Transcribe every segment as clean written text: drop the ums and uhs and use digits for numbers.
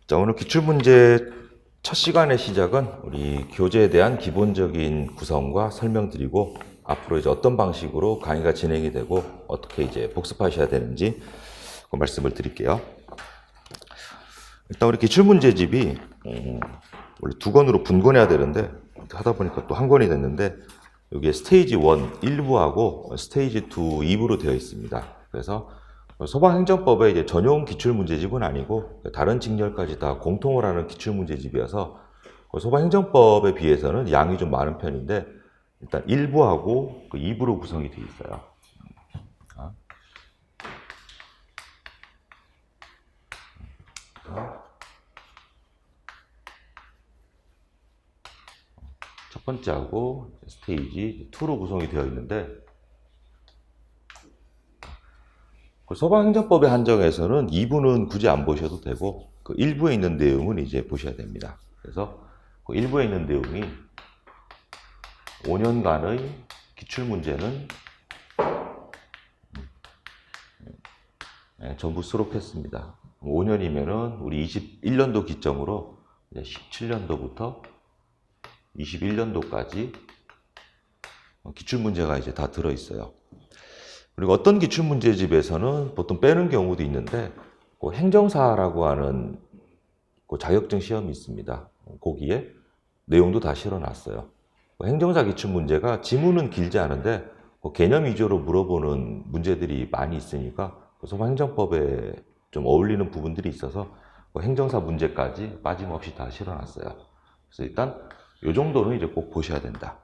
자, 오늘 기출문제 첫 시간의 시작은 우리 교재에 대한 기본적인 구성과 설명드리고 앞으로 이제 어떤 방식으로 강의가 진행이 되고 어떻게 이제 복습하셔야 되는지 그 말씀을 드릴게요. 일단 우리 기출문제집이 원래 두 권으로 분권해야 되는데 하다 보니까 또 한 권이 됐는데 여기에 스테이지 1 1부하고 스테이지 2 2부로 되어 있습니다. 그래서 소방행정법의 이제 전용 기출문제집은 아니고 다른 직렬까지 다 공통을 하는 기출문제집이어서 소방행정법에 비해서는 양이 좀 많은 편인데 일단 1부하고 2부로 구성이 되어 있어요. 첫 번째하고 스테이지 2로 구성이 되어 있는데 소방행정법의 한정에서는 2부는 굳이 안 보셔도 되고 그 1부에 있는 내용은 이제 보셔야 됩니다. 그래서 그 1부에 있는 내용이 5년간의 기출문제는 전부 수록했습니다. 5년이면은 우리 21년도 기점으로 17년도부터 21년도까지 기출문제가 이제 다 들어있어요. 그리고 어떤 기출문제집에서는 보통 빼는 경우도 있는데 그 행정사라고 하는 그 자격증 시험이 있습니다. 거기에 내용도 다 실어놨어요. 행정사 기출문제가 지문은 길지 않은데 그 개념 위주로 물어보는 문제들이 많이 있으니까 소방행정법에 좀 어울리는 부분들이 있어서 그 행정사 문제까지 빠짐없이 다 실어놨어요. 그래서 일단 이 정도는 이제 꼭 보셔야 된다.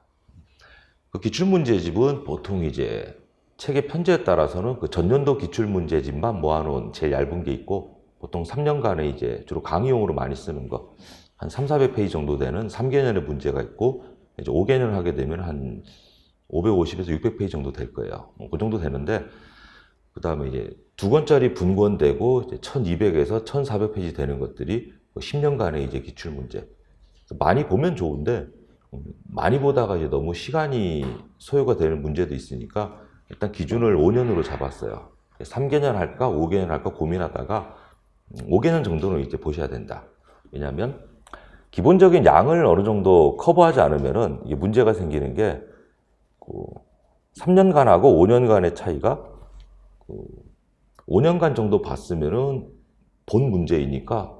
그 기출문제집은 보통 이제 책의 편제에 따라서는 그 전년도 기출문제집만 모아놓은 제일 얇은 게 있고 보통 3년간에 이제 주로 강의용으로 많이 쓰는 거 한 300~400페이지 정도 되는 3개년의 문제가 있고 이제 5개년 하게 되면 한 550에서 600페이지 정도 될 거예요. 그 정도 되는데 그 다음에 이제 두 권짜리 분권되고 이제 1200에서 1400페이지 되는 것들이 10년간의 이제 기출문제. 많이 보면 좋은데 많이 보다가 이제 너무 시간이 소요가 되는 문제도 있으니까 일단 기준을 5년으로 잡았어요. 3개년 할까 5개년 할까 고민하다가 5개년 정도는 이제 보셔야 된다. 왜냐하면 기본적인 양을 어느 정도 커버하지 않으면은 이게 문제가 생기는 게 3년간하고 5년간의 차이가 5년간 정도 봤으면은 본 문제이니까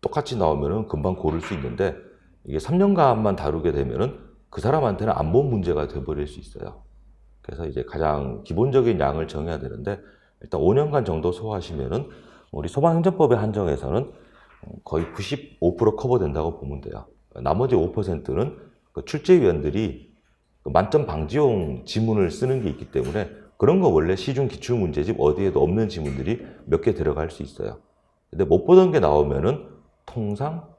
똑같이 나오면은 금방 고를 수 있는데 이게 3년간만 다루게 되면은 그 사람한테는 안 본 문제가 돼버릴 수 있어요. 그래서 이제 가장 기본적인 양을 정해야 되는데 일단 5년간 정도 소화하시면은 우리 소방행정법의 한정에서는 거의 95% 커버된다고 보면 돼요. 나머지 5%는 그 출제위원들이 만점 방지용 지문을 쓰는 게 있기 때문에 그런 거 원래 시중 기출문제집 어디에도 없는 지문들이 몇 개 들어갈 수 있어요. 근데 못 보던 게 나오면은 통상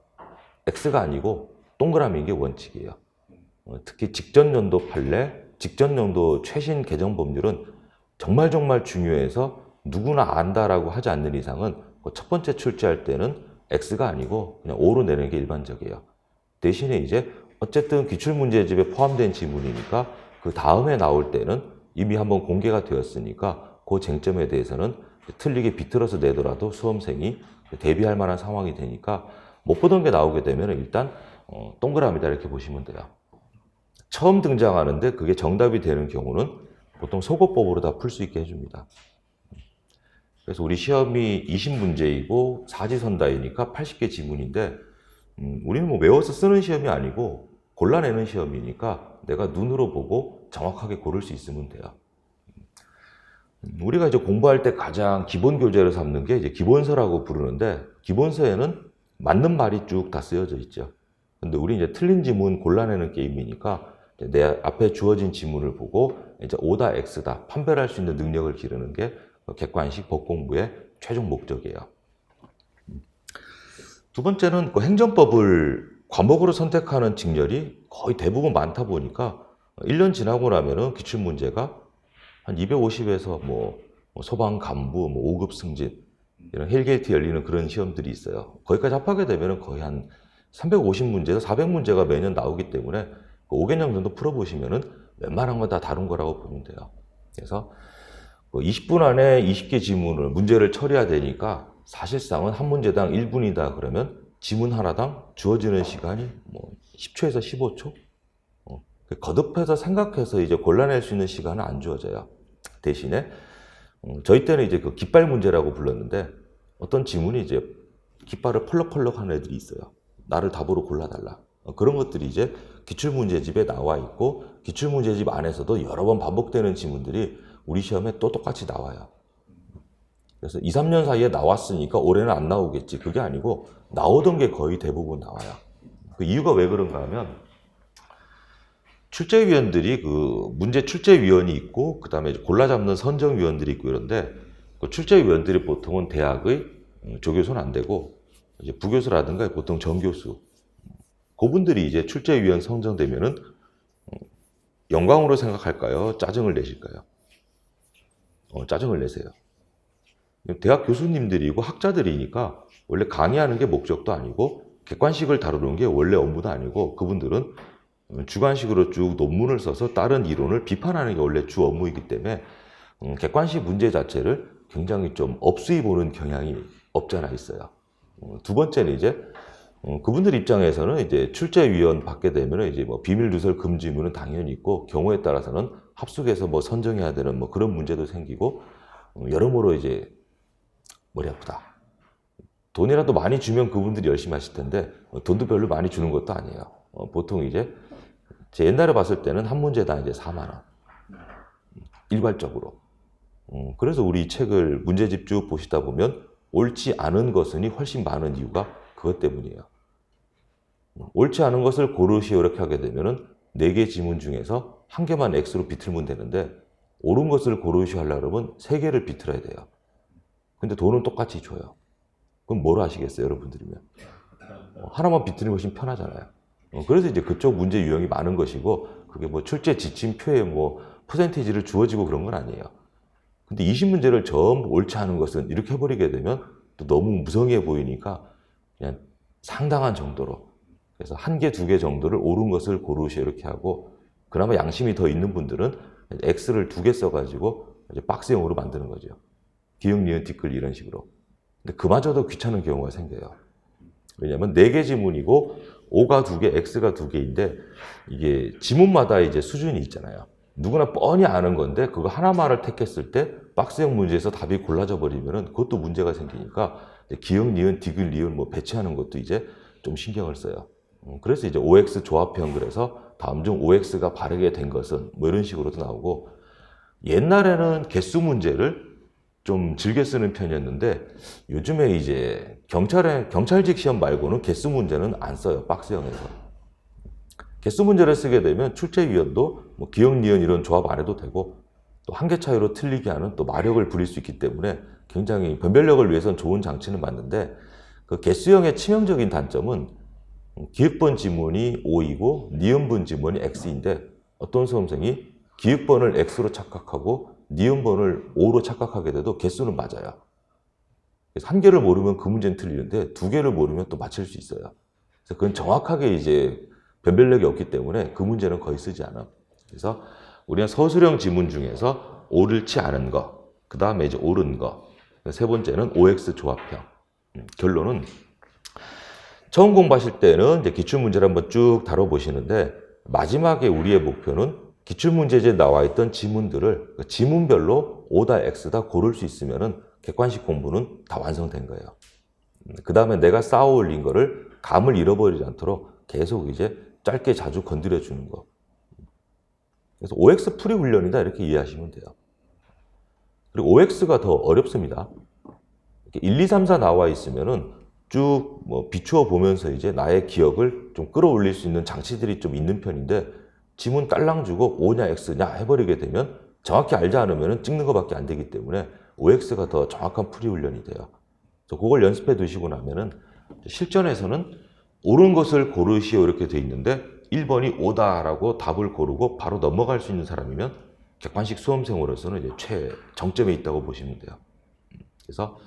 X가 아니고 동그라미인 게 원칙이에요. 특히 직전 연도 판례, 직전 연도 최신 개정 법률은 정말 중요해서 누구나 안다라고 하지 않는 이상은 첫 번째 출제할 때는 X가 아니고 그냥 O로 내는 게 일반적이에요. 대신에 이제 어쨌든 기출문제집에 포함된 지문이니까 그 다음에 나올 때는 이미 한번 공개가 되었으니까 그 쟁점에 대해서는 틀리게 비틀어서 내더라도 수험생이 대비할 만한 상황이 되니까 못 보던 게 나오게 되면 일단 동그라미다 이렇게 보시면 돼요. 처음 등장하는데 그게 정답이 되는 경우는 보통 소거법으로 다 풀 수 있게 해줍니다. 그래서 우리 시험이 20문제이고 사지선다이니까 80개 지문인데 우리는 뭐 외워서 쓰는 시험이 아니고 골라내는 시험이니까 내가 눈으로 보고 정확하게 고를 수 있으면 돼요. 우리가 이제 공부할 때 가장 기본 교재로 삼는 게 이제 기본서라고 부르는데 기본서에는 맞는 말이 쭉 다 쓰여져 있죠. 근데 우리 이제 틀린 지문 골라내는 게임이니까 내 앞에 주어진 지문을 보고 이제 O다 X다 판별할 수 있는 능력을 기르는 게 객관식 법 공부의 최종 목적이에요. 두 번째는 그 행정법을 과목으로 선택하는 직렬이 거의 대부분 많다 보니까 1년 지나고 나면은 기출문제가 한 250에서 뭐 소방 간부, 뭐 5급 승진 이런 헬게이트 열리는 그런 시험들이 있어요. 거기까지 합하게 되면은 거의 한 350문제에서 400문제가 매년 나오기 때문에 5개년 정도 풀어보시면은 웬만한 건 다 다룬 거라고 보면 돼요. 그래서 20분 안에 20개 지문을 문제를 처리해야 되니까 사실상은 한 문제당 1분이다 그러면 지문 하나당 주어지는 시간이 뭐 10초에서 15초? 거듭해서 생각해서 이제 골라낼 수 있는 시간은 안 주어져요. 대신에 저희 때는 이제 그 깃발 문제라고 불렀는데 어떤 지문이 이제 깃발을 펄럭펄럭 하는 애들이 있어요. 나를 답으로 골라달라. 그런 것들이 이제 기출문제집에 나와 있고 기출문제집 안에서도 여러 번 반복되는 지문들이 우리 시험에 또 똑같이 나와요. 그래서 2, 3년 사이에 나왔으니까 올해는 안 나오겠지. 그게 아니고 나오던 게 거의 대부분 나와요. 그 이유가 왜 그런가 하면 출제위원들이 그 문제 출제위원이 있고 그 다음에 골라잡는 선정위원들이 있고 이런데 그 출제위원들이 보통은 대학의 조교수는 안 되고 이제 부교수라든가 보통 정교수 그분들이 이제 출제위원 선정되면은 영광으로 생각할까요? 짜증을 내실까요? 짜증을 내세요. 대학 교수님들이고 학자들이니까 원래 강의하는 게 목적도 아니고 객관식을 다루는 게 원래 업무도 아니고 그분들은 주관식으로 쭉 논문을 써서 다른 이론을 비판하는 게 원래 주 업무이기 때문에 객관식 문제 자체를 굉장히 좀 업수히 보는 경향이 없잖아 있어요. 두 번째는 이제 그분들 입장에서는 이제 출제위원 받게 되면 이제 뭐 비밀 누설 금지문은 당연히 있고 경우에 따라서는 합숙해서 뭐 선정해야 되는 뭐 그런 문제도 생기고 여러모로 이제 머리 아프다. 돈이라도 많이 주면 그분들이 열심히 하실 텐데 돈도 별로 많이 주는 것도 아니에요. 보통 이제 제 옛날에 봤을 때는 한 문제당 이제 4만 원. 일괄적으로. 그래서 우리 책을 문제집 쭉 보시다 보면 옳지 않은 것은이 훨씬 많은 이유가 그것 때문이에요. 옳지 않은 것을 고르시오 이렇게 하게 되면은 4개 지문 중에서 1개만 X로 비틀면 되는데 옳은 것을 고르시오 하려고 그러면 3개를 비틀어야 돼요. 근데 돈은 똑같이 줘요. 그럼 뭘 하시겠어요, 여러분들이면? 하나만 비틀면 훨씬 편하잖아요. 그래서 이제 그쪽 문제 유형이 많은 것이고 그게 뭐 출제 지침표에 뭐 퍼센테이지를 주어지고 그런 건 아니에요. 근데 20문제를 전부 옳지 않은 것은 이렇게 해버리게 되면 또 너무 무성해 보이니까 그냥 상당한 정도로 그래서 1개, 2개 정도를 옳은 것을 고르시오 이렇게 하고 그나마 양심이 더 있는 분들은 X를 2개 써가지고 이제 박스형으로 만드는 거죠. 기역, 니은, 티끌 이런 식으로. 근데 그마저도 귀찮은 경우가 생겨요. 왜냐면 4개 지문이고 O가 2개, X가 2개인데 이게 지문마다 이제 수준이 있잖아요. 누구나 뻔히 아는 건데 그거 하나만을 택했을 때 박스형 문제에서 답이 골라져 버리면은 그것도 문제가 생기니까 기역, 니은, 디귿, 리을 뭐 배치하는 것도 이제 좀 신경을 써요. 그래서 이제 OX 조합형 그래서 다음 중 OX가 바르게 된 것은 뭐 이런 식으로도 나오고 옛날에는 개수 문제를 좀 즐겨 쓰는 편이었는데 요즘에 이제 경찰직 시험 말고는 개수 문제는 안 써요. 박스형에서. 개수 문제를 쓰게 되면 출제위원도 뭐 기역, 니은 이런 조합 안 해도 되고 또 한 개 차이로 틀리게 하는 또 마력을 부릴 수 있기 때문에 굉장히 변별력을 위해서는 좋은 장치는 맞는데 그 개수형의 치명적인 단점은 기역번 지문이 O이고 니은번 지문이 X인데 어떤 수험생이 기역번을 X로 착각하고 니은번을 O로 착각하게 돼도 개수는 맞아요. 그래서 1개를 모르면 그 문제는 틀리는데 2개를 모르면 또 맞힐 수 있어요. 그래서 그건 정확하게 이제 변별력이 없기 때문에 그 문제는 거의 쓰지 않아. 그래서 우리가 서술형 지문 중에서 옳지 않은 거, 그 다음에 이제 옳은 거, 3번째는 OX 조합형. 결론은 처음 공부하실 때는 이제 기출문제를 한번 쭉 다뤄보시는데 마지막에 우리의 목표는 기출문제지에 나와 있던 지문들을 지문별로 O다 X다 고를 수 있으면은 객관식 공부는 다 완성된 거예요. 그 다음에 내가 쌓아 올린 거를 감을 잃어버리지 않도록 계속 이제 짧게 자주 건드려 주는 거. 그래서 OX 풀이 훈련이다 이렇게 이해하시면 돼요. 그리고 OX가 더 어렵습니다. 1, 2, 3, 4 나와 있으면은 쭉 뭐 비추어 보면서 이제 나의 기억을 좀 끌어올릴 수 있는 장치들이 좀 있는 편인데 지문 딸랑 주고 O냐 X냐 해버리게 되면 정확히 알지 않으면 찍는 것밖에 안 되기 때문에 OX가 더 정확한 풀이 훈련이 돼요. 그래서 그걸 연습해 두시고 나면은 실전에서는 옳은 것을 고르시오 이렇게 돼 있는데 1번이 O다라고 답을 고르고 바로 넘어갈 수 있는 사람이면 객관식 수험생으로서는 이제 최정점에 있다고 보시면 돼요. 그래서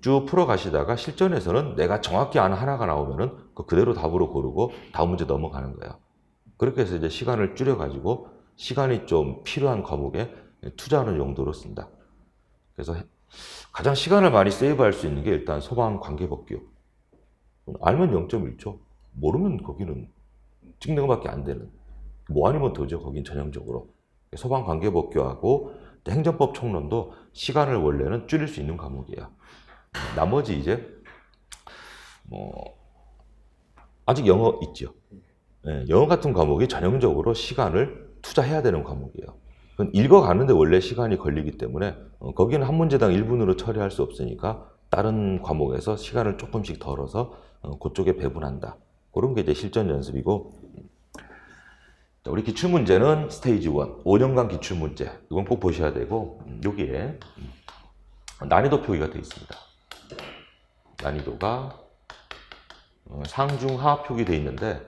쭉 풀어가시다가 실전에서는 내가 정확히 아는 하나가 나오면은 그대로 답으로 고르고 다음 문제 넘어가는 거예요. 그렇게 해서 이제 시간을 줄여가지고 시간이 좀 필요한 과목에 투자하는 용도로 쓴다. 그래서 가장 시간을 많이 세이브할 수 있는 게 일단 소방관계법규. 알면 0.1초, 모르면 거기는 찍는 것밖에 안 되는. 뭐 아니면 도저히 거긴 전형적으로 소방관계법규하고 행정법 총론도 시간을 원래는 줄일 수 있는 과목이에요. 나머지 이제 뭐 아직 영어 있죠. 네, 영어 같은 과목이 전형적으로 시간을 투자해야 되는 과목이에요. 읽어가는데 원래 시간이 걸리기 때문에 거기는 한 문제당 1분으로 처리할 수 없으니까 다른 과목에서 시간을 조금씩 덜어서 그쪽에 배분한다. 그런 게 이제 실전 연습이고, 우리 기출문제는 스테이지 1, 5년간 기출문제. 이건 꼭 보셔야 되고, 여기에 난이도 표기가 되어 있습니다. 난이도가 상중하 표기되어 있는데,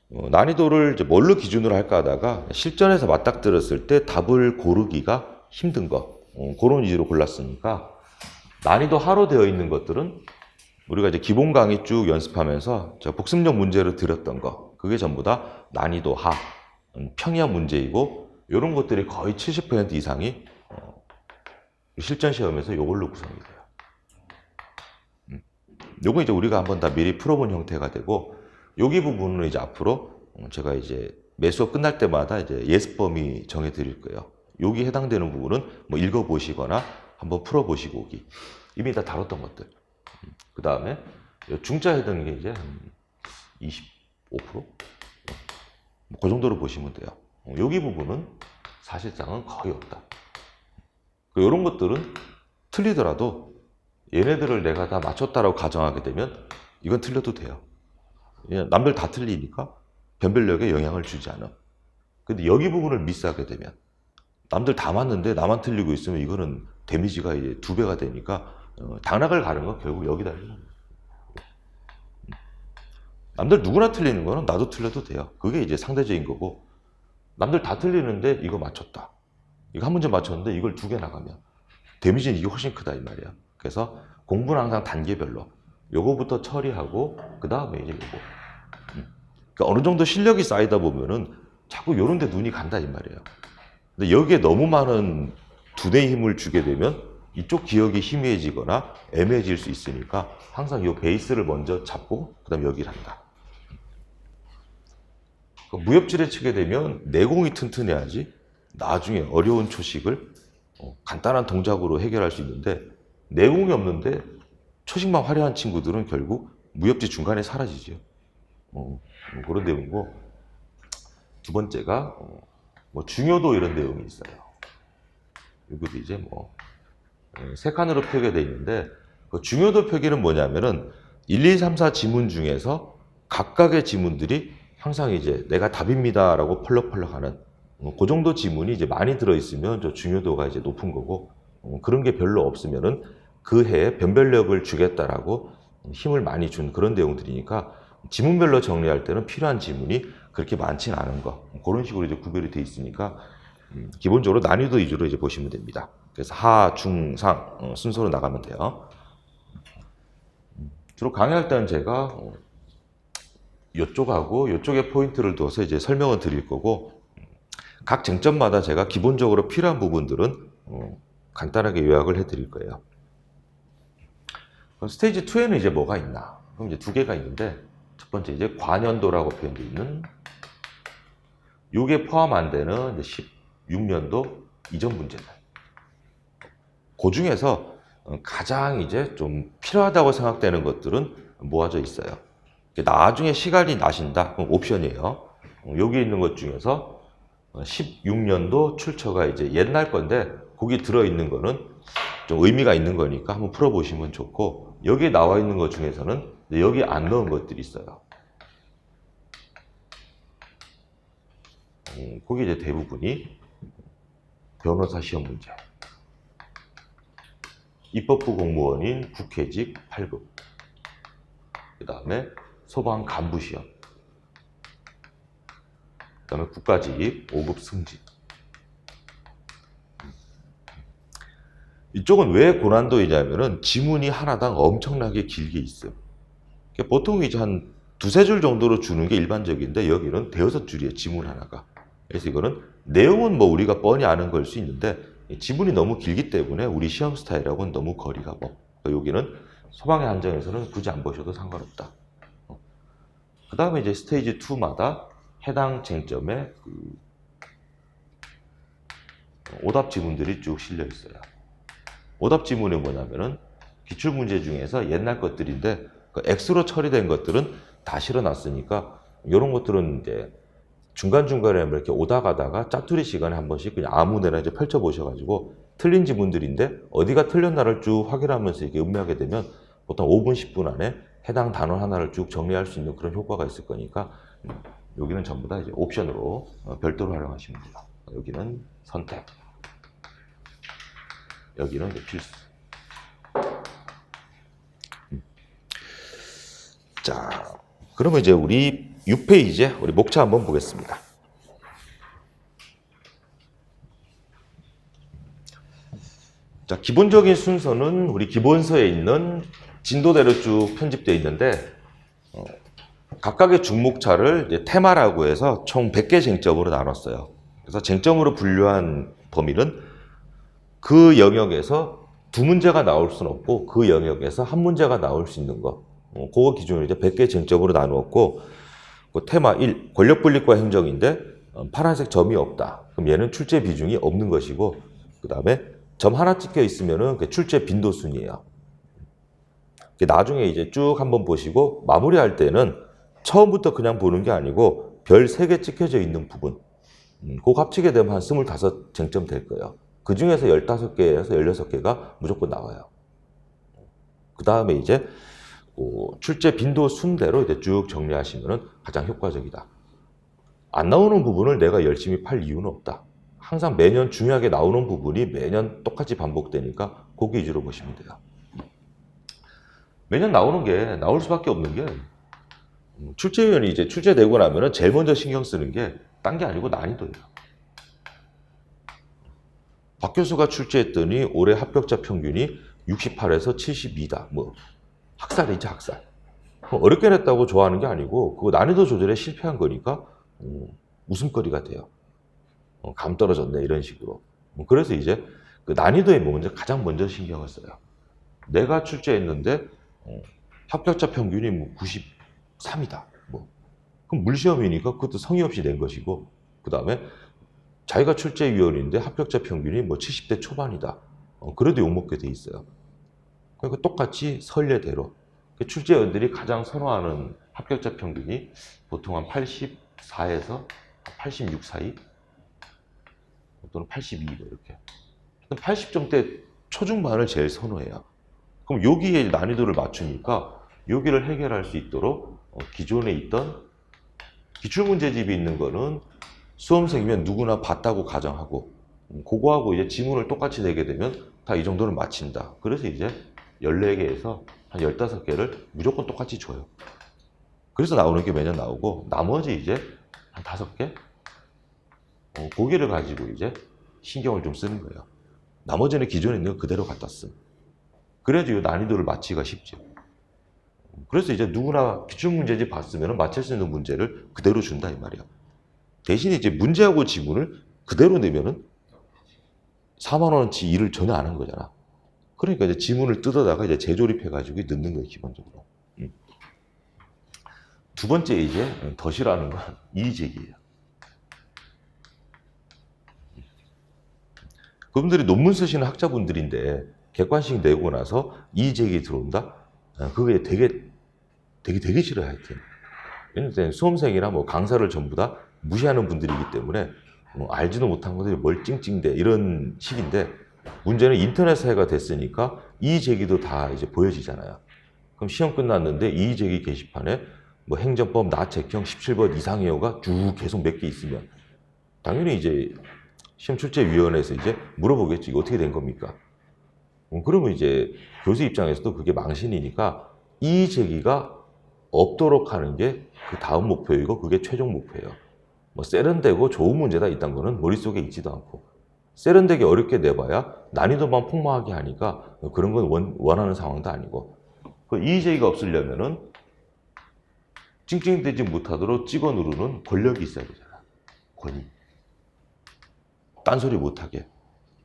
난이도를 이제 뭘로 기준으로 할까 하다가 실전에서 맞닥뜨렸을 때 답을 고르기가 힘든 거, 그런 위주로 골랐으니까, 난이도 하로 되어 있는 것들은 우리가 이제 기본 강의 쭉 연습하면서 제가 복습력 문제로 드렸던 거, 그게 전부 다 난이도 하, 평야 문제이고, 이런 것들이 거의 70% 이상이 실전 시험에서 이걸로 구성이 돼요. 요거 이제 우리가 한번 다 미리 풀어본 형태가 되고, 여기 부분은 이제 앞으로 제가 이제 매 수업 끝날 때마다 이제 예습범위 정해 드릴 거예요. 여기 해당되는 부분은 뭐 읽어보시거나 한번 풀어보시고 오기. 이미 다 다뤘던 것들. 그 다음에 중짜 해당 게 이제 한 25%? 그 정도로 보시면 돼요. 여기 부분은 사실상은 거의 없다. 이런 것들은 틀리더라도 얘네들을 내가 다 맞췄다라고 가정하게 되면 이건 틀려도 돼요. 남들 다 틀리니까 변별력에 영향을 주지 않아. 근데 여기 부분을 미스하게 되면 남들 다 맞는데 나만 틀리고 있으면 이거는 데미지가 이제 2배가 되니까 당락을 가는 건 결국 여기다 해요. 남들 누구나 틀리는 거는 나도 틀려도 돼요. 그게 이제 상대적인 거고, 남들 다 틀리는데 이거 맞췄다. 이거 한 문제 맞췄는데 이걸 2개 나가면 데미지는 이게 훨씬 크다 이 말이야. 그래서 공부는 항상 단계별로 요거부터 처리하고 그 다음에 이제 요거. 그러니까 어느 정도 실력이 쌓이다 보면은 자꾸 요런 데 눈이 간다 이 말이에요. 근데 여기에 너무 많은 두뇌 힘을 주게 되면 이쪽 기억이 희미해지거나 애매해질 수 있으니까 항상 이 베이스를 먼저 잡고 그 다음에 여기를 한다. 무협지를 치게 되면 내공이 튼튼해야지 나중에 어려운 초식을 간단한 동작으로 해결할 수 있는데, 내공이 없는데 초식만 화려한 친구들은 결국 무협지 중간에 사라지죠. 그런 내용이고, 두 번째가 뭐 중요도 이런 내용이 있어요. 이것도 이제 뭐 세 칸으로 표기되어 있는데, 그 중요도 표기는 뭐냐면은 1, 2, 3, 4 지문 중에서 각각의 지문들이 항상 이제 내가 답입니다라고 펄럭펄럭 하는 그 정도 지문이 이제 많이 들어있으면 저 중요도가 이제 높은 거고, 그런 게 별로 없으면은 그 해에 변별력을 주겠다라고 힘을 많이 준 그런 내용들이니까 지문별로 정리할 때는 필요한 지문이 그렇게 많지는 않은 거, 그런 식으로 이제 구별이 돼 있으니까 기본적으로 난이도 위주로 이제 보시면 됩니다. 그래서 하, 중, 상 순서로 나가면 돼요. 주로 강의할 때는 제가 이쪽하고 이쪽에 포인트를 둬서 이제 설명을 드릴 거고, 각 쟁점마다 제가 기본적으로 필요한 부분들은 간단하게 요약을 해 드릴 거예요. 그럼 스테이지 2에는 이제 뭐가 있나? 그럼 이제 2개가 있는데, 첫 번째 이제 관연도라고 표현되어 있는, 요게 포함 안 되는 이제 16년도 이전 문제들. 그 중에서 가장 이제 좀 필요하다고 생각되는 것들은 모아져 있어요. 나중에 시간이 나신다, 그럼 옵션이에요. 여기 있는 것 중에서 16년도 출처가 이제 옛날 건데, 거기 들어있는 거는 좀 의미가 있는 거니까 한번 풀어보시면 좋고, 여기에 나와 있는 것 중에서는 여기 안 넣은 것들이 있어요. 거기 이제 대부분이 변호사 시험 문제, 입법부 공무원인 국회직 8급, 그 다음에 소방 간부 시험, 그 다음에 국가직 5급 승진. 이쪽은 왜 고난도이냐면은 지문이 하나당 엄청나게 길게 있어요. 보통 이제 한 2-3줄 정도로 주는 게 일반적인데, 여기는 5-6줄이에요, 지문 하나가. 그래서 이거는 내용은 뭐 우리가 뻔히 아는 걸 수 있는데, 지문이 너무 길기 때문에 우리 시험 스타일하고는 너무 거리가 멀어. 여기는 소방의 한정에서는 굳이 안 보셔도 상관없다. 그 다음에 이제 스테이지 2마다 해당 쟁점에 오답 지문들이 쭉 실려 있어요. 오답 지문이 뭐냐면은 기출문제 중에서 옛날 것들인데 그 X로 처리된 것들은 다 실어놨으니까 이런 것들은 이제 중간중간에 이렇게 오다 가다가 짜투리 시간에 한 번씩 그냥 아무데나 이제 펼쳐보셔가지고 틀린 지문들인데 어디가 틀렸나를 쭉 확인하면서 이렇게 음미하게 되면 보통 5분, 10분 안에 해당 단원 하나를 쭉 정리할 수 있는 그런 효과가 있을 거니까 여기는 전부 다 이제 옵션으로 별도로 활용하시면 돼요. 여기는 선택, 여기는 이제 필수. 자, 그러면 이제 우리 6페이지에 우리 목차 한번 보겠습니다. 자, 기본적인 순서는 우리 기본서에 있는 진도대로 쭉 편집되어 있는데 각각의 중목차를 이제 테마라고 해서 총 100개 쟁점으로 나눴어요. 그래서 쟁점으로 분류한 범위는 그 영역에서 두 문제가 나올 수는 없고 그 영역에서 한 문제가 나올 수 있는 거. 그거 기준으로 이제 100개 쟁점으로 나누었고 그 테마 1, 권력 분립과 행정인데 파란색 점이 없다. 그럼 얘는 출제 비중이 없는 것이고 그 다음에 점 하나 찍혀 있으면은 출제 빈도순이에요. 나중에 이제 쭉 한번 보시고 마무리할 때는 처음부터 그냥 보는 게 아니고 별 3개 찍혀져 있는 부분. 그거 합치게 되면 한 25쟁점 될 거예요. 그 중에서 15개에서 16개가 무조건 나와요. 그 다음에 이제 출제 빈도 순대로 이제 쭉 정리하시면 가장 효과적이다. 안 나오는 부분을 내가 열심히 팔 이유는 없다. 항상 매년 중요하게 나오는 부분이 매년 똑같이 반복되니까 거기 위주로 보시면 돼요. 매년 나오는 게 나올 수밖에 없는 게 출제위원이 이제 출제되고 나면은 제일 먼저 신경 쓰는 게 딴 게 아니고 난이도예요. 박 교수가 출제했더니 올해 합격자 평균이 68에서 72다. 뭐 학살이지 학살. 어렵게 냈다고 좋아하는 게 아니고 그거 난이도 조절에 실패한 거니까 웃음거리가 돼요. 감 떨어졌네 이런 식으로. 그래서 이제 그 난이도에 먼저 가장 먼저 신경을 써요. 내가 출제했는데 합격자 평균이 뭐 93이다. 뭐 그럼 물시험이니까 그것도 성의 없이 낸 것이고 그 다음에 자기가 출제위원인데 합격자 평균이 뭐 70대 초반이다. 그래도 욕먹게 돼 있어요. 그러니까 똑같이 선례대로 출제위원들이 가장 선호하는 합격자 평균이 보통 한 84에서 86 사이 또는 82 이렇게 80점대 초중반을 제일 선호해요. 그럼 여기에 난이도를 맞추니까 여기를 해결할 수 있도록 기존에 있던 기출문제집이 있는 거는 수험생이면 누구나 봤다고 가정하고 그거하고 이제 지문을 똑같이 내게 되면 다 이 정도는 맞힌다. 그래서 이제 14개에서 한 15개를 무조건 똑같이 줘요. 그래서 나오는 게 매년 나오고 나머지 이제 한 5개? 고기를 가지고 이제 신경을 좀 쓰는 거예요. 나머지는 기존에 있는 거 그대로 갖다 쓴. 그래야지 이 난이도를 맞히기가 쉽죠. 그래서 이제 누구나 기출문제집 봤으면 맞힐 수 있는 문제를 그대로 준다 이 말이야. 대신에 이제 문제하고 지문을 그대로 내면은 4만 원어치 일을 전혀 안 한 거잖아. 그러니까 이제 지문을 뜯어다가 이제 재조립해가지고 넣는 거예요, 기본적으로. 두 번째 이제 더 싫어하는 건 이의제기예요. 그분들이 논문 쓰시는 학자분들인데 객관식 내고 나서 이의제기 들어온다? 그게 되게 싫어요, 하여튼. 왜냐면 수험생이나 뭐 강사를 전부 다 무시하는 분들이기 때문에 알지도 못한 것들이 뭘 찡찡대 이런 식인데 문제는 인터넷 사회가 됐으니까 이의제기도 다 이제 보여지잖아요. 그럼 시험 끝났는데 이의제기 게시판에 뭐 행정법 나책형 17번 이상이요가 쭉 계속 몇 개 있으면 당연히 이제 시험출제위원회에서 이제 물어보겠지. 이거 어떻게 된 겁니까? 그러면 이제 교수 입장에서도 그게 망신이니까 이의제기가 없도록 하는 게 그 다음 목표이고 그게 최종 목표예요. 뭐 세련되고 좋은 문제다 이딴 거는 머릿속에 있지도 않고 세련되게 어렵게 내봐야 난이도만 폭망하게 하니까 그런 건 원하는 상황도 아니고 그 이의제기가 없으려면은 찡찡대지 못하도록 찍어 누르는 권력이 있어야 되잖아. 권위. 딴소리 못하게.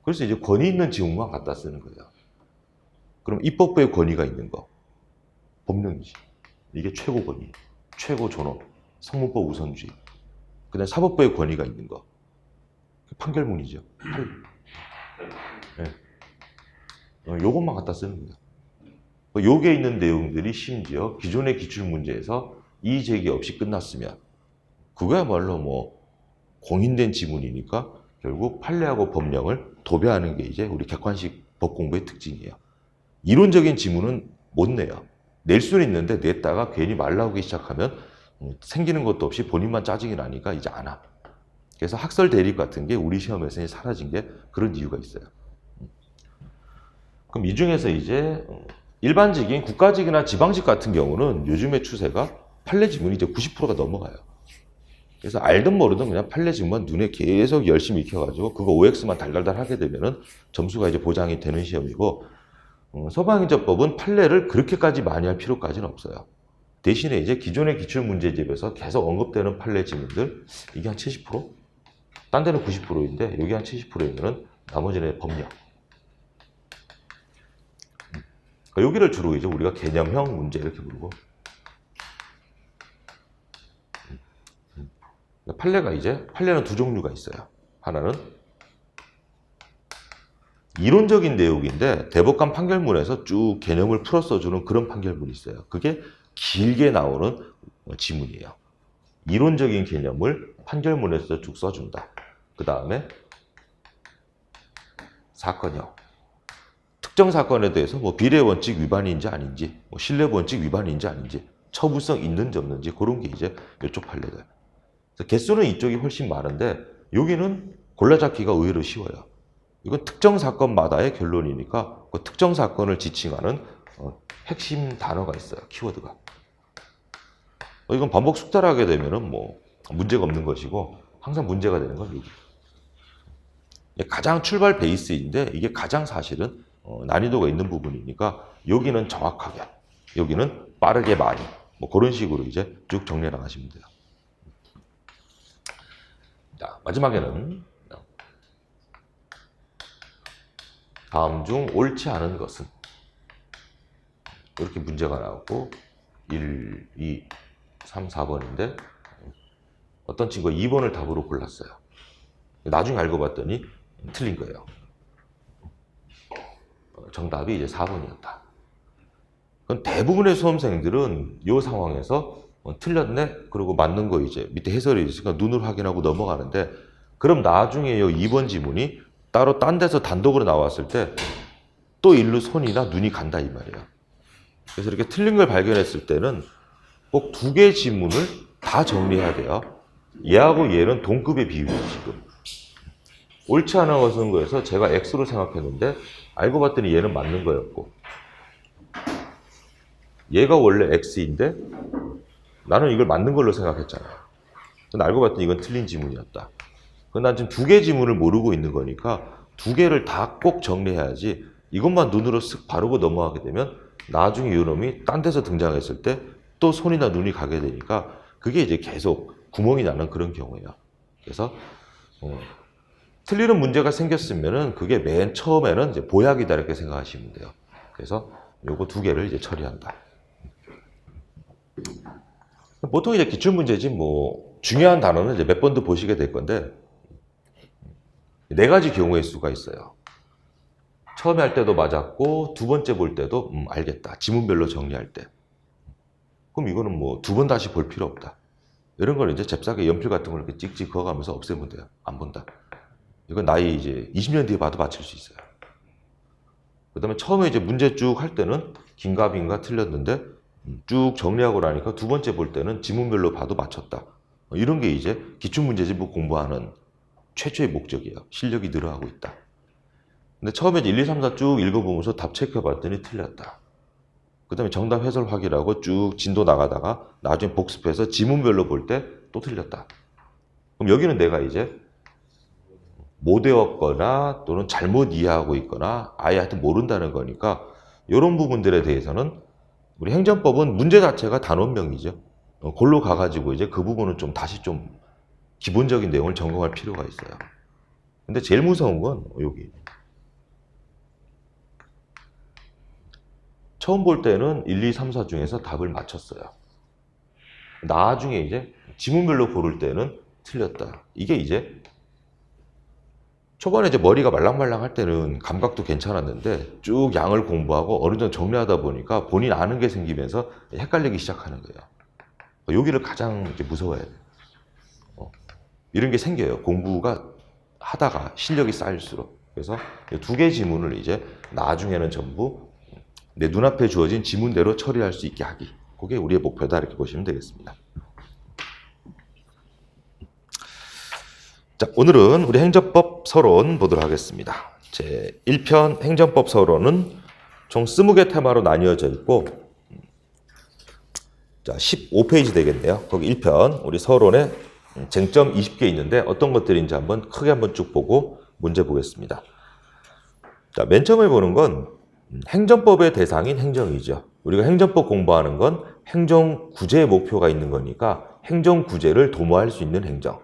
그래서 이제 권위 있는 지문만 갖다 쓰는 거예요. 그럼 입법부의 권위가 있는 거. 법령이지. 이게 최고 권위, 최고 존엄, 성문법 우선주의. 그 다음에 사법부의 권위가 있는 거. 판결문이죠. 네. 요것만 갖다 쓰는 거예요. 요게 있는 내용들이 심지어 기존의 기출문제에서 이의 제기 없이 끝났으면 그거야말로 뭐 공인된 지문이니까 결국 판례하고 법령을 도배하는 게 이제 우리 객관식 법 공부의 특징이에요. 이론적인 지문은 못 내요. 낼 수는 있는데 냈다가 괜히 말 나오기 시작하면 생기는 것도 없이 본인만 짜증이 나니까 이제 안 와. 그래서 학설 대립 같은 게 우리 시험에서 사라진 게 그런 이유가 있어요. 그럼 이 중에서 이제 일반직인 국가직이나 지방직 같은 경우는 요즘의 추세가 판례 지문이 이제 90%가 넘어가요. 그래서 알든 모르든 그냥 판례 지문만 눈에 계속 열심히 익혀가지고 그거 OX만 달달달 하게 되면은 점수가 이제 보장이 되는 시험이고, 서방행정법은 판례를 그렇게까지 많이 할 필요까지는 없어요. 대신에 이제 기존의 기출문제집에서 계속 언급되는 판례 지문들, 이게 한 70%? 딴 데는 90%인데 여기 한 70%이면은 나머지는 법령. 그러니까 여기를 주로 이제 우리가 개념형 문제 이렇게 부르고, 판례는 두 종류가 있어요. 하나는 이론적인 내용인데 대법관 판결문에서 쭉 개념을 풀어 써주는 그런 판결문이 있어요. 그게 길게 나오는 지문이에요. 이론적인 개념을 판결문에서 쭉 써준다. 그 다음에 사건형. 특정 사건에 대해서 뭐 비례원칙 위반인지 아닌지, 뭐 신뢰원칙 위반인지 아닌지, 처분성 있는지 없는지, 그런 게 이제 이쪽 판례들. 그래서 개수는 이쪽이 훨씬 많은데 여기는 골라잡기가 의외로 쉬워요. 이건 특정 사건마다의 결론이니까 그 특정 사건을 지칭하는 핵심 단어가 있어요. 키워드가. 이건 반복 숙달을 하게 되면은 뭐 문제가 없는 것이고, 항상 문제가 되는 건 여기. 가장 출발 베이스인데 이게 가장 사실은 난이도가 있는 부분이니까 여기는 정확하게, 여기는 빠르게 많이, 뭐 그런 식으로 이제 쭉 정리해 나가시면 돼요. 자, 마지막에는 다음 중 옳지 않은 것은, 이렇게 문제가 나오고 1, 2, 3, 4번인데 어떤 친구가 2번을 답으로 골랐어요. 나중에 알고 봤더니 틀린 거예요. 정답이 이제 4번이었다. 그럼 대부분의 수험생들은 이 상황에서 틀렸네? 그리고 맞는 거 이제 밑에 해설이 있으니까 눈으로 확인하고 넘어가는데, 그럼 나중에 이 2번 지문이 따로 딴 데서 단독으로 나왔을 때 또 일로 손이나 눈이 간다 이 말이에요. 그래서 이렇게 틀린 걸 발견했을 때는 꼭 두 개의 지문을 다 정리해야 돼요. 얘하고 얘는 동급의 비율이에요, 지금. 옳지 않은 것은 거에서 제가 X로 생각했는데 알고 봤더니 얘는 맞는 거였고, 얘가 원래 X인데 나는 이걸 맞는 걸로 생각했잖아요. 근데 알고 봤더니 이건 틀린 지문이었다. 그럼 난 지금 두 개 지문을 모르고 있는 거니까 두 개를 다 꼭 정리해야지, 이것만 눈으로 쓱 바르고 넘어가게 되면 나중에 이놈이 딴 데서 등장했을 때 또 손이나 눈이 가게 되니까 그게 이제 계속 구멍이 나는 그런 경우예요. 그래서 틀리는 문제가 생겼으면은 그게 맨 처음에는 이제 보약이다 이렇게 생각하시면 돼요. 그래서 요거 두 개를 이제 처리한다. 보통 이제 기출문제지 뭐 중요한 단어는 이제 몇 번도 보시게 될 건데, 네 가지 경우의 수가 있어요. 처음에 할 때도 맞았고 두 번째 볼 때도 알겠다. 지문별로 정리할 때. 그럼 이거는 뭐 두 번 다시 볼 필요 없다. 이런 걸 이제 잽싸게 연필 같은 걸 이렇게 찍찍 그어가면서 없애면 돼요. 안 본다. 이건 나이 이제 20년 뒤에 봐도 맞출 수 있어요. 그 다음에 처음에 이제 문제 쭉 할 때는 긴가 빈가 틀렸는데 쭉 정리하고 나니까 두 번째 볼 때는 지문별로 봐도 맞췄다. 이런 게 이제 기출문제집 공부하는 최초의 목적이에요. 실력이 늘어가고 있다. 근데 처음에 이제 1, 2, 3, 4 쭉 읽어보면서 답 체크해봤더니 틀렸다. 그 다음에 정답 해설 확인하고 쭉 진도 나가다가 나중에 복습해서 지문별로 볼 때 또 틀렸다. 그럼 여기는 내가 이제 못 외웠거나 또는 잘못 이해하고 있거나 아예 하여튼 모른다는 거니까, 이런 부분들에 대해서는 우리 행정법은 문제 자체가 단원명이죠. 골로 가가지고 이제 그 부분은 좀 다시 좀 기본적인 내용을 점검할 필요가 있어요. 근데 제일 무서운 건 여기. 처음 볼 때는 1, 2, 3, 4 중에서 답을 맞췄어요. 나중에 이제 지문별로 고를 때는 틀렸다. 이게 이제 초반에 이제 머리가 말랑말랑 할 때는 감각도 괜찮았는데 쭉 양을 공부하고 어느 정도 정리하다 보니까 본인 아는 게 생기면서 헷갈리기 시작하는 거예요. 여기를 가장 이제 무서워해야 돼요. 이런 게 생겨요. 공부가 하다가 실력이 쌓일수록. 그래서 두 개의 지문을 이제 나중에는 전부 내 눈앞에 주어진 지문대로 처리할 수 있게 하기. 그게 우리의 목표다 이렇게 보시면 되겠습니다. 자, 오늘은 우리 행정법 서론 보도록 하겠습니다. 제 1편 행정법 서론은 총 20개 테마로 나뉘어져 있고 자, 15페이지 되겠네요. 거기 1편 우리 서론에 쟁점 20개 있는데 어떤 것들인지 크게 한번 쭉 보고 문제 보겠습니다. 자, 맨 처음에 보는 건 행정법의 대상인 행정이죠. 우리가 행정법 공부하는 건 행정구제의 목표가 있는 거니까 행정구제를 도모할 수 있는 행정,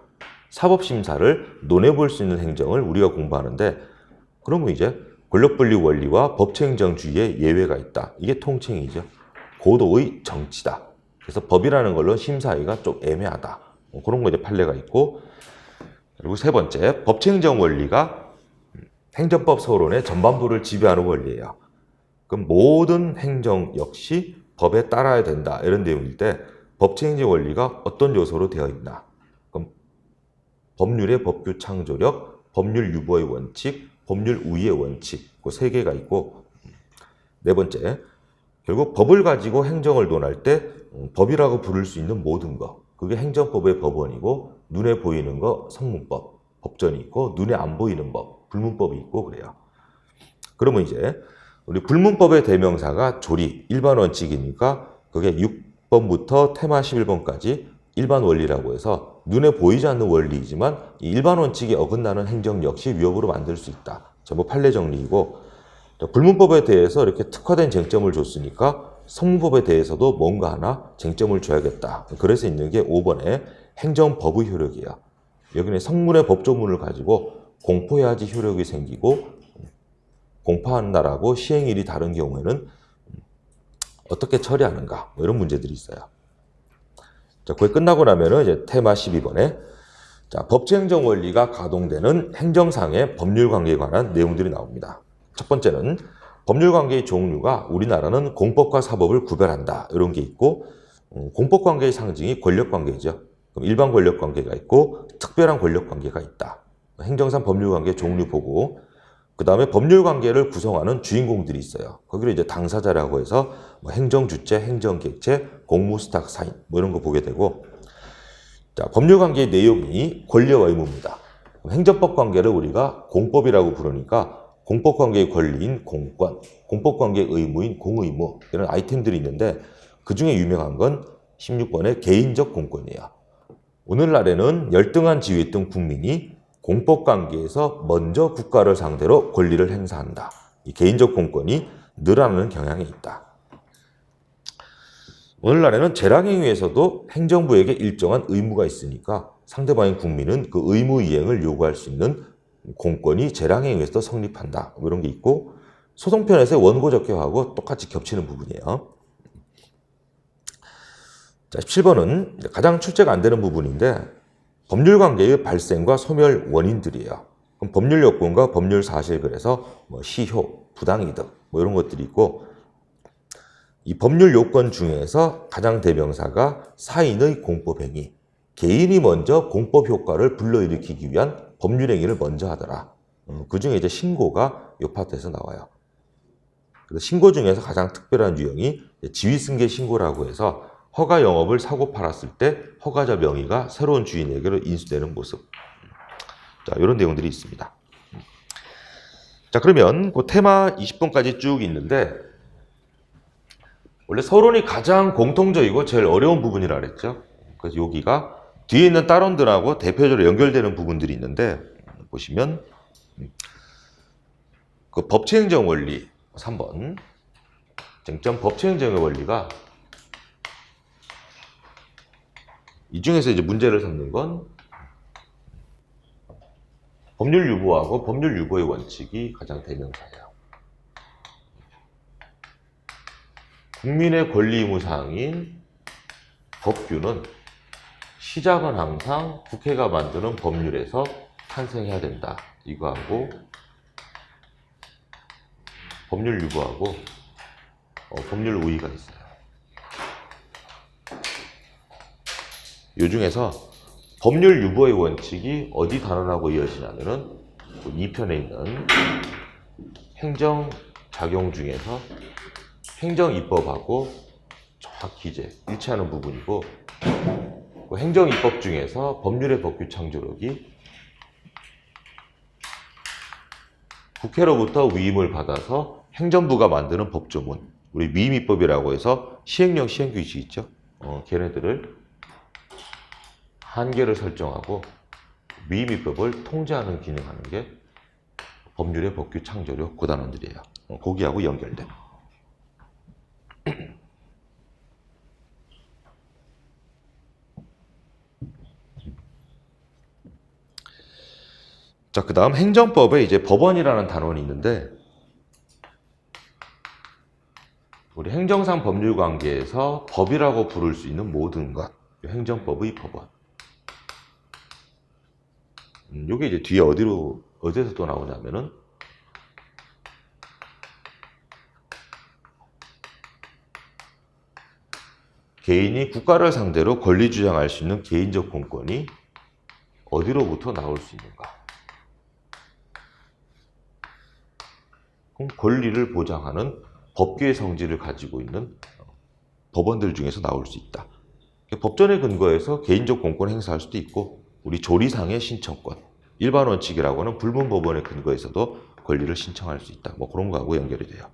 사법심사를 논해볼 수 있는 행정을 우리가 공부하는데 그러면 이제 권력분리 원리와 법치행정주의에 예외가 있다. 이게 통칭이죠. 고도의 정치다. 그래서 법이라는 걸로 심사하기가 좀 애매하다. 그런 거 이제 판례가 있고 그리고 세 번째, 법치행정 원리가 행정법 서론의 전반부를 지배하는 원리예요. 그럼 모든 행정 역시 법에 따라야 된다. 이런 내용일 때 법치행정 원리가 어떤 요소로 되어 있나? 그럼 법률의 법규 창조력, 법률 유보의 원칙, 법률 우위의 원칙 그 세 개가 있고 네 번째, 결국 법을 가지고 행정을 논할 때 법이라고 부를 수 있는 모든 것 그게 행정법의 법원이고 눈에 보이는 거 성문법, 법전이 있고 눈에 안 보이는 법, 불문법이 있고 그래요. 그러면 이제 우리 불문법의 대명사가 조리, 일반 원칙이니까 그게 6번부터 테마 11번까지 일반 원리라고 해서 눈에 보이지 않는 원리이지만 이 일반 원칙에 어긋나는 행정 역시 위법으로 만들 수 있다. 전부 판례 정리이고 불문법에 대해서 이렇게 특화된 쟁점을 줬으니까 성문법에 대해서도 뭔가 하나 쟁점을 줘야겠다. 그래서 있는 게 5번에 행정법의 효력이에요. 여기는 성문의 법조문을 가지고 공포해야지 효력이 생기고 공포한다라고 시행일이 다른 경우에는 어떻게 처리하는가 이런 문제들이 있어요. 자, 거의 끝나고 나면은 이제 테마 12번에 자, 법치행정 원리가 가동되는 행정상의 법률 관계에 관한 내용들이 나옵니다. 첫 번째는 법률 관계의 종류가 우리나라는 공법과 사법을 구별한다. 이런 게 있고 공법 관계의 상징이 권력 관계죠. 그럼 일반 권력 관계가 있고 특별한 권력 관계가 있다. 행정상 법률 관계 종류 보고 그 다음에 법률 관계를 구성하는 주인공들이 있어요. 거기를 이제 당사자라고 해서 뭐 행정주체, 행정객체, 공무수탁 사인 뭐 이런 거 보게 되고 자, 법률 관계의 내용이 권리와 의무입니다. 행정법 관계를 우리가 공법이라고 부르니까 공법 관계의 권리인 공권, 공법 관계의 의무인 공의무 이런 아이템들이 있는데 그중에 유명한 건 16번의 개인적 공권이에요. 오늘날에는 열등한 지위에 있던 국민이 공법 관계에서 먼저 국가를 상대로 권리를 행사한다. 이 개인적 공권이 늘어나는 경향이 있다. 오늘날에는 재량행위에서도 행정부에게 일정한 의무가 있으니까 상대방인 국민은 그 의무 이행을 요구할 수 있는 공권이 재량행위에서도 성립한다. 뭐 이런 게 있고 소송편에서의 원고적격하고 똑같이 겹치는 부분이에요. 자, 17번은 가장 출제가 안 되는 부분인데 법률 관계의 발생과 소멸 원인들이에요. 그럼 법률 요건과 법률 사실 그래서 뭐 시효, 부당이득 뭐 이런 것들이 있고 이 법률 요건 중에서 가장 대명사가 사인의 공법행위, 개인이 먼저 공법 효과를 불러일으키기 위한 법률 행위를 먼저 하더라. 그 중에 이제 신고가 이 파트에서 나와요. 그래서 신고 중에서 가장 특별한 유형이 지위승계 신고라고 해서 허가 영업을 사고 팔았을 때 허가자 명의가 새로운 주인에게로 인수되는 모습. 자, 이런 내용들이 있습니다. 자, 그러면 그 테마 20번까지 쭉 있는데 원래 서론이 가장 공통적이고 제일 어려운 부분이라 그랬죠. 그래서 여기가 뒤에 있는 따론들하고 대표적으로 연결되는 부분들이 있는데 보시면 그 법치행정 원리 3번 쟁점 법치행정의 원리가 이 중에서 이제 문제를 삼는 건 법률 유보하고 법률 유보의 원칙이 가장 대명사예요. 국민의 권리 의무 사항인 법규는 시작은 항상 국회가 만드는 법률에서 탄생해야 된다. 이거하고 법률 유보하고 법률 우위가 있어요. 이 중에서 법률 유보의 원칙이 어디 단원하고 이어지냐면은 2편에 있는 행정작용 중에서 행정입법하고 정확히 이제 일치하는 부분이고, 행정입법 중에서 법률의 법규 창조력이 국회로부터 위임을 받아서 행정부가 만드는 법조문, 우리 위임입법이라고 해서 시행령 시행규칙 있죠. 걔네들을 한계를 설정하고 위임입법을 통제하는 기능하는 게 법률의 법규 창조력 그 단원들이에요. 거기하고 연결돼. 자, 그 다음 행정법에 이제 법원이라는 단원이 있는데, 우리 행정상 법률 관계에서 법이라고 부를 수 있는 모든 것, 행정법의 법원. 요게 이제 뒤에 어디에서 또 나오냐면은, 개인이 국가를 상대로 권리 주장할 수 있는 개인적 공권이 어디로부터 나올 수 있는가? 그럼 권리를 보장하는 법규의 성질을 가지고 있는 법원들 중에서 나올 수 있다. 법전에 근거해서 개인적 공권을 행사할 수도 있고, 우리 조리상의 신청권, 일반 원칙이라고 하는 불문 법원에 근거해서도 권리를 신청할 수 있다. 뭐 그런 거하고 연결이 돼요.